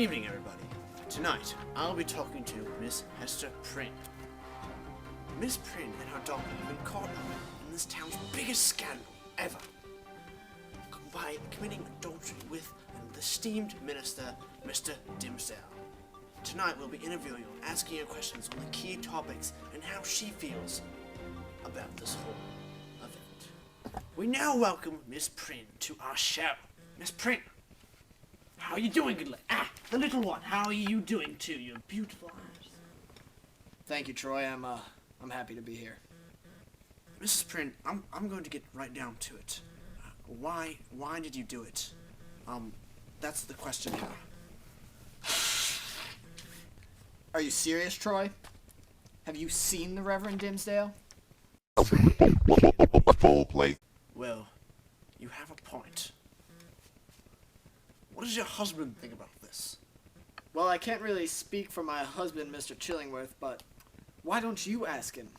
evening, everybody. Tonight, I'll be talking to Miss Hester Prynne. Miss Prynne and her daughter have been caught up in this town's biggest scandal ever by committing adultery with the esteemed minister, Mr. Dimmesdale. Tonight, we'll be interviewing her, asking her questions on the key topics and how she feels about this whole event. We now welcome Miss Prynne to our show. Miss Prynne, how are you doing, good lady? The little one, how are you doing too? Your beautiful eyes. Thank you, Troy. I'm happy to be here. Mrs. Prynne, I'm going to get right down to it. Why did you do it? That's the question here. Are you serious, Troy? Have you seen the Reverend Dimmesdale? Well, you have a point. What does your husband think about this? Well, I can't really speak for my husband, Mr. Chillingworth, but why don't you ask him?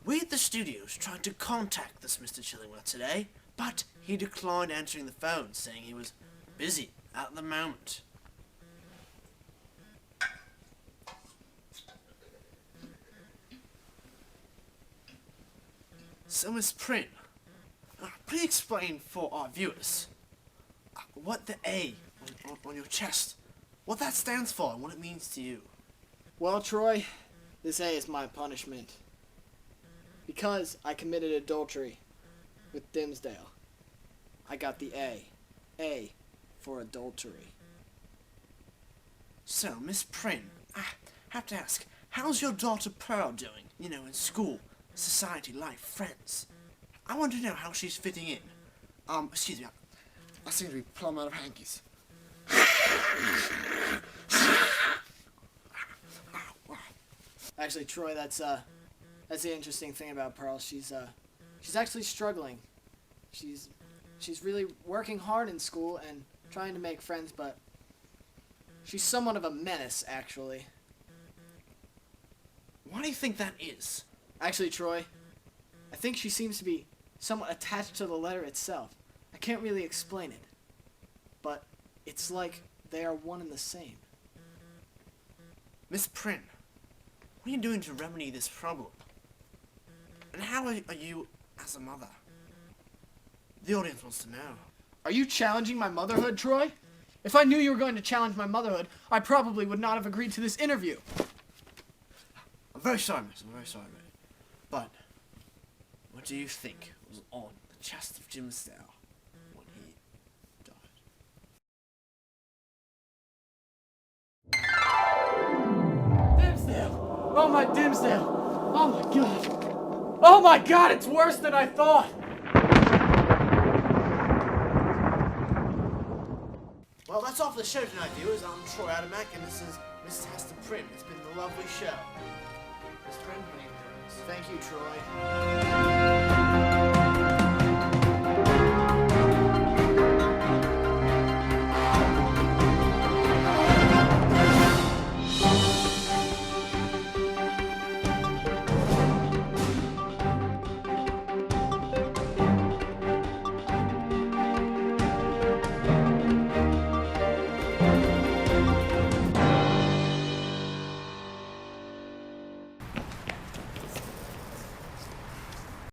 We at the studios tried to contact this Mr. Chillingworth today, but he declined answering the phone, saying he was busy at the moment. So, Miss Prynne, please explain for our viewers what the A on your chest, what that stands for and what it means to you. Well, Troy, this A is my punishment. Because I committed adultery with Dimmesdale, I got the A. A for adultery. So, Miss Prynne, I have to ask, how's your daughter Pearl doing? You know, in school, society, life, friends. I want to know how she's fitting in. Excuse me, I seem to be plumb out of hankies. Actually, Troy, that's the interesting thing about Pearl. She's actually struggling. She's really working hard in school and trying to make friends, but she's somewhat of a menace, actually. Why do you think that is? Actually, Troy, I think she seems to be somewhat attached to the letter itself. I can't really explain it, but it's like they are one and the same. Miss Prynne, what are you doing to remedy this problem? And how are you as a mother? The audience wants to know. Are you challenging my motherhood, Troy? If I knew you were going to challenge my motherhood, I probably would not have agreed to this interview. I'm very sorry, miss. I'm very sorry, mate. But what do you think was on the chest of Dimmesdale when he died? Dimmesdale! Oh, my Dimmesdale! Oh, my God! Oh, my God! It's worse than I thought! Well, that's all for the show tonight, viewers. I'm Troy Adamak, and this is Mrs. Hester Prynne. It's been a lovely show. Miss Prynne, Thank you, Troy.